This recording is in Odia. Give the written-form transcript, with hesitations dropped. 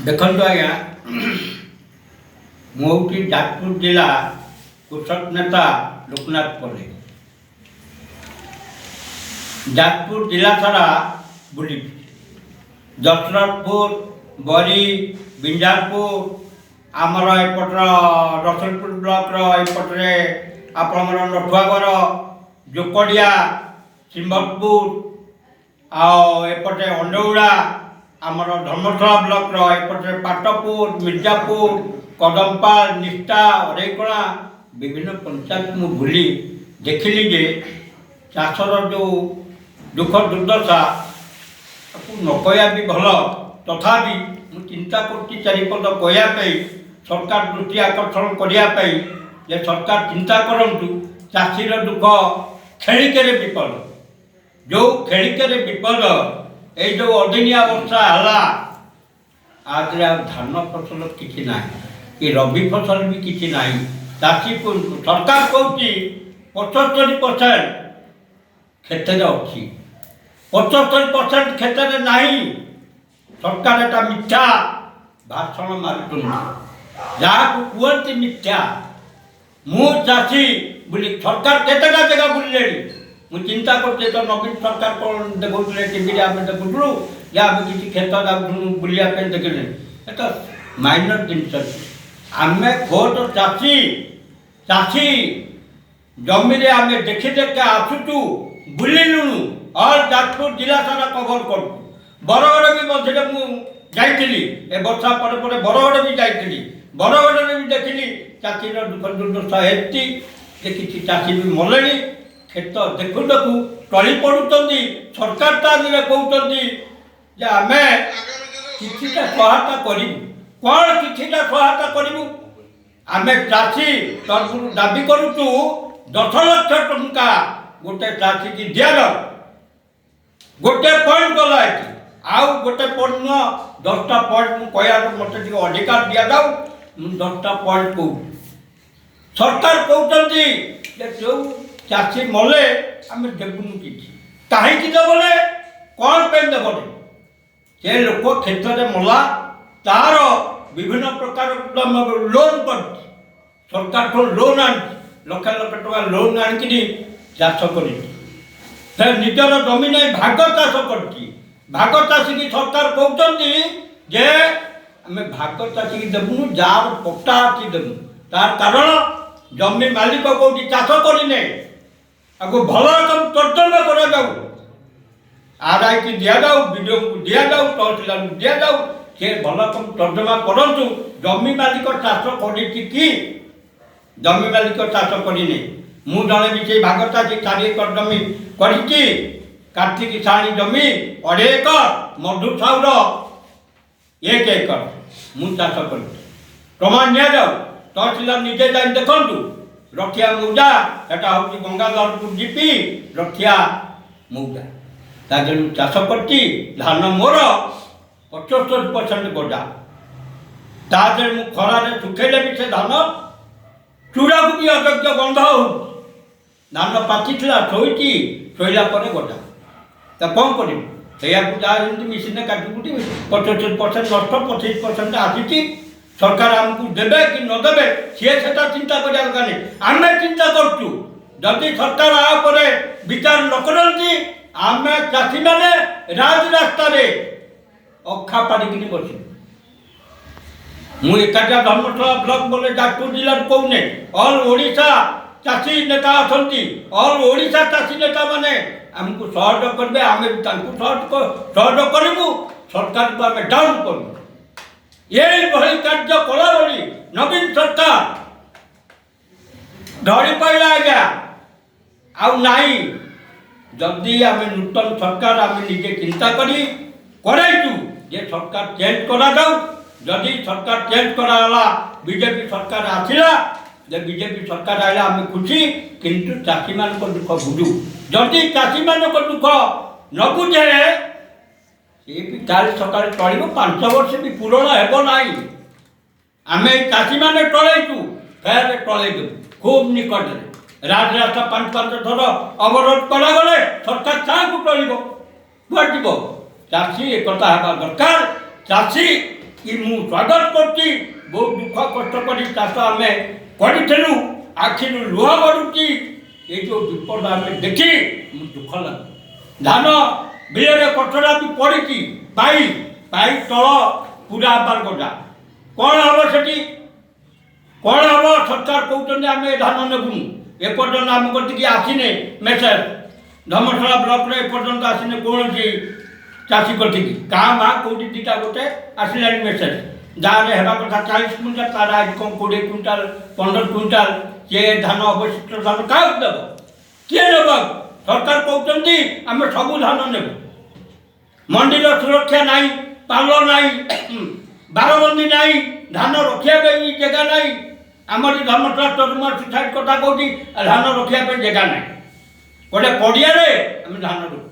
ଦେଖନ୍ତୁ ଆଜ୍ଞା, ମୁଁ ହେଉଛି ଯାଜପୁର ଜିଲ୍ଲା କୃଷକ ନେତା ଲୋକନାଥ ପଲ୍ଲୀ। ଯାଜପୁର ଜିଲ୍ଲା ସାରା ବୁଲିଛି। ଜସରତପୁର, ବରୀ, ବିଞ୍ଜାରପୁର, ଆମର ଏପଟର ରସଲପୁର ବ୍ଲକର ଏପଟରେ ଆପଣଙ୍କର ନଠୁଆଗର, ଜୋକଡ଼ିଆ, ସିମ୍ବଲପୁର, ଆଉ ଏପଟେ ଅଣ୍ଡଉଡ଼ା, ଆମର ଧର୍ମଶାଳା ବ୍ଲକର ଏପଟରେ ପାଟପୁର, ମିର୍ଜାପୁର, କଦମପାଳ, ନିଷ୍ଠା, ଅରେଇକଣା ବିଭିନ୍ନ ପଞ୍ଚାୟତ ମୁଁ ବୁଲି ଦେଖିଲି ଯେ ଚାଷର ଯେଉଁ ଦୁଃଖ ଦୁର୍ଦ୍ଦଶା ତାକୁ ନ କହିବା ବି ଭଲ। ତଥାପି ମୁଁ ଚିନ୍ତା କରୁଛି ଚାରିପଦ କହିବା ପାଇଁ, ସରକାର ଦୃଷ୍ଟି ଆକର୍ଷଣ କରିବା ପାଇଁ, ଯେ ସରକାର ଚିନ୍ତା କରନ୍ତୁ ଚାଷୀର ଦୁଃଖ ଖେଳିକରେ ବିପଦ। ଯେଉଁ ଖେଳିକରେ ବିପଦ, ଏଇ ଯେଉଁ ଅଦିନିଆ ବର୍ଷା ହେଲା, ଆଦରେ ଆଉ ଧାନ ଫସଲ କିଛି ନାହିଁ, କି ରବି ଫସଲ ବି କିଛି ନାହିଁ। ଚାଷୀ ସରକାର କହୁଛି 75% କ୍ଷେତରେ ଅଛି, 75% କ୍ଷେତରେ ନାହିଁ। ସରକାର ଏଟା ମିଥ୍ୟା ଭାଷଣ ମାରୁଛନ୍ତି, ଯାହାକୁ କୁହନ୍ତି ମିଥ୍ୟା। ମୁଁ ଚାଷୀ ବୋଲି ସରକାର କେତେଟା ଜାଗା ବୁଲିଲେଣି। ମୁଁ ଚିନ୍ତା କରୁଛି ତ ନବୀନ ସରକାର କ'ଣ ଦେଖାଉଥିଲେ ଟିଭିରେ, ଆମେ ଦେଖୁଥିଲୁ ଯେ ଆମେ କିଛି କ୍ଷେତ ଯାଉଥିଲୁ ବୁଲିବା ପାଇଁ ଦେଖିଲେ। ଏଟା ମାଇନର ଜିନିଷ। ଆମେ ଖୋଦ ଚାଷୀ ଜମିରେ ଆମେ ଦେଖି ଆସୁଛୁ, ବୁଲିଲୁଣୁ, ଅଲ୍ ଯାଜପୁର ଜିଲ୍ଲା ସାରା କଭର କରୁଛୁ। ବରଗଡ଼ ବି ମଝିରେ ମୁଁ ଯାଇଥିଲି, ଏ ବର୍ଷା ପରେ ପରେ ବରଗଡ଼ ବି ଯାଇଥିଲି। ବରଗଡ଼ରେ ବି ଦେଖିଲି ଚାଷୀର ଦୁଃଖ ଦୁର୍ଦ୍ଦଶା ଏମିତି ଯେ କିଛି ଚାଷୀ ବି ମଲେଣି। କ୍ଷେତ ଦେଖୁ ଦେଖୁ ଟଳି ପଡ଼ୁଛନ୍ତି। ସରକାର ତା ଦିନେ କହୁଛନ୍ତି ଯେ ଆମେ କିଛିଟା ସହାୟତା କରିବୁ। କ'ଣ କିଛିଟା ସହାୟତା କରିବୁ? ଆମେ ଚାଷୀ ତରଫରୁ ଦାବି କରୁଛୁ 10 ଲକ୍ଷ ଟଙ୍କା ଗୋଟେ ଚାଷୀକି ଦିଆଯାଉ। ଗୋଟେ ପଏଣ୍ଟ ଗଲା ଏଠି, ଆଉ ଗୋଟେ ପଏଣ୍ଟ ନୁହଁ, 10ଟା ପଏଣ୍ଟ ମୁଁ କହିବାକୁ ମୋତେ ଟିକେ ଅଧିକାର ଦିଆଯାଉ। ମୁଁ 10ଟା ପଏଣ୍ଟ କହୁଛି। ସରକାର କହୁଛନ୍ତି ଯେ ଯେଉଁ ଚାଷୀ ମଲେ ଆମେ ଦେବୁନୁ କିଛି। କାହିଁକି ଦେବଲେ? କ'ଣ ପାଇଁ ଦେବନି? ସେ ଲୋକ କ୍ଷେତ୍ରରେ ମଲା, ତାର ବିଭିନ୍ନ ପ୍ରକାର ଲୋନ୍ କରିଛି, ସରକାରଠୁ ଲୋନ୍ ଆଣିଛି, ଲକ୍ଷ ଲକ୍ଷ ଟଙ୍କା ଲୋନ୍ ଆଣିକିରି ଚାଷ କରିଛି। ସେ ନିଜର ଜମି ନେଇ ଭାଗ ଚାଷ କରିଛି। ଭାଗ ଚାଷୀକି ସରକାର କହୁଛନ୍ତି ଯେ ଆମେ ଭାଗ ଚାଷୀକି ଦେବୁନୁ, ଯାହାର ପଟ୍ଟା ଅଛି ଦେବୁ। ତାର କାରଣ ଜମି ମାଲିକ କୋଉଠି ଚାଷ କରିନେ, ତାକୁ ଭଲ ରକମ ତର୍ଜମା କରାଯାଉ, ଆର୍ଆଇକି ଦିଆଯାଉ, ବିଡ଼ିଓକୁ ଦିଆଯାଉ, ତହସିଲଦାରକୁ ଦିଆଯାଉ। ସେ ଭଲ ରକମ ତର୍ଜମା କରନ୍ତୁ। ଜମି ମାଲିକ ଚାଷ କରିଛି କି? ଜମି ମାଲିକ ଚାଷ କରିନି। ମୁଁ ଜଣେ ବି ସେଇ ଭାଗ ଚାଷୀ 4 ଏକର ଜମି କରିଛି। କାର୍ତ୍ତିକ ସାହାଣୀ ଜମି 2.5 ଏକର, ମଧୁ ସାହୁର 1 ଏକର ମୁଁ ଚାଷ କରିଛି। ପ୍ରମାଣ ନିଆଯାଉ। ତହସିଲଦାର ନିଜେ ଯାଇ ଦେଖନ୍ତୁ। ରଖିଆ ମୌଜା, ଏଟା ହେଉଛି ଗଙ୍ଗାଧରପୁର ଜିପି ରଖିଆ ମୌଜା, ତା ଦେହରେ ମୁଁ ଚାଷ କରିଛି। ଧାନ ମୋର 75% ଗଜା। ତା ଦେହରେ ମୁଁ ଖରାରେ ଶୁଖେଇଲେ ବି ସେ ଧାନ ଚୂଡ଼ାକୁ ବି ଅଯୋଗ୍ୟ ଗନ୍ଧ ହେଉଛି। ଧାନ ପାଚିଥିଲା, ଶୋଇଛି, ଶୋଇଲା ପରେ ଗଜା। ତା କ'ଣ କରିବୁ? ସେଇଆକୁ ଯାହା ଯେମିତି ମିଶିନେ କାଟିକୁଟି 75% ନଷ୍ଟ, 25% ଆସିଛି। ସରକାର ଆମକୁ ଦେବେ କି ନ ଦେବେ ସିଏ ସେଟା ଚିନ୍ତା କରିବା ଦରକାର ନାହିଁ। ଆମେ ଚିନ୍ତା କରୁଛୁ ଯଦି ସରକାର ଆ ଉପରେ ବିଚାର ନ କରନ୍ତି, ଆମେ ଚାଷୀମାନେ ରାଜରାସ୍ତାରେ ଅଖା ପାରିକିନି ବସିବୁ। ମୁଁ ଏକାଟିଆ ଧର୍ମଶାଳା ବ୍ଲକ ବୋଲେ ଯାଜପୁର ଜିଲ୍ଲାରୁ କହୁନି, ଅଲ୍ ଓଡ଼ିଶା ଚାଷୀ ନେତା ଅଛନ୍ତି। ଅଲ୍ ଓଡ଼ିଶା ଚାଷୀ ନେତାମାନେ ଆମକୁ ସହଯୋଗ କରିବେ, ଆମେ ବି ତାଙ୍କୁ ସହଯୋଗ କରିବୁ। ସରକାରକୁ ଆମେ ଡାଉନ୍ କରିବୁ। ଏଇଭଳି କାର୍ଯ୍ୟ କଲା ଭଳି ନବୀନ ସରକାର ଧରି ପାଇଲା ଆଜ୍ଞା, ଆଉ ନାହିଁ। ଯଦି ଆମେ ନୂତନ ସରକାର ଆମେ ନିଜେ ଚିନ୍ତା କରି କରାଇଛୁ ଯେ ସରକାର ଚେଞ୍ଜ କରାଯାଉ। ଯଦି ସରକାର ଚେଞ୍ଜ କରାଗଲା, ବିଜେପି ସରକାର ଆସିଲା, ଯେ ବିଜେପି ସରକାର ଆସିଲା ଆମେ ଖୁସି, କିନ୍ତୁ ଚାଷୀମାନଙ୍କ ଦୁଃଖ ବୁଝୁ। ଯଦି ଚାଷୀମାନଙ୍କ ଦୁଃଖ ନ ବୁଝେ, ସିଏ ବି କାଲି ସକାଳେ ଟଳିବ, 5 ବର୍ଷ ବି ପୂରଣ ହେବ ନାହିଁ। ଆମେ ଚାଷୀମାନେ ଟଳେଇଛୁ, ଫେର ଟଳେଇ ଦେବୁ ଖୁବ୍ ନିକଟରେ। ରାଜରାସ୍ତା 5 ଥର ଅବରୋଧ କରାଗଲେ ସରକାର କାହାକୁ ଟଳିବ? କୁଆଡ଼େ ଯିବ? ଚାଷୀ ଏକତା ହେବା ଦରକାର। ଚାଷୀ कि मु स्वागत करती बहुत दुख कष्ट कर चाष आम करूँ आखिर लुह गड़ुची ये जो विपद आम देखी दुख लगे धान बिल कचरा भी पड़ी पाई पाई तल पूरा आबार गजा कौन हम से कौन हम सरकार कहते आम धान नेबुनु एपर्तंत आम कति आसीने मेसेज धर्मशाला ब्लक एपर्तंत आसीने कौन चाषी कति क्या माँ कौटी दीटा गोटे आसला मेसेज जहाँ हेबा कथा 40 क्विंटाल तार आज कौन 20 क्विंटाल 15 क्विंटाल ये धान अवशिष्ट धान क्या देव किए नेब सरकार कहते आम सब धान नेब मंडी सुरक्षा नाई पाल नाई बारबंदी नाई धान रखा जगह नाई आमर धर्मशाला तरुमा सुसाइड कथा कौटी धान रखा जगह ना गोटे पड़िया आम धान रखु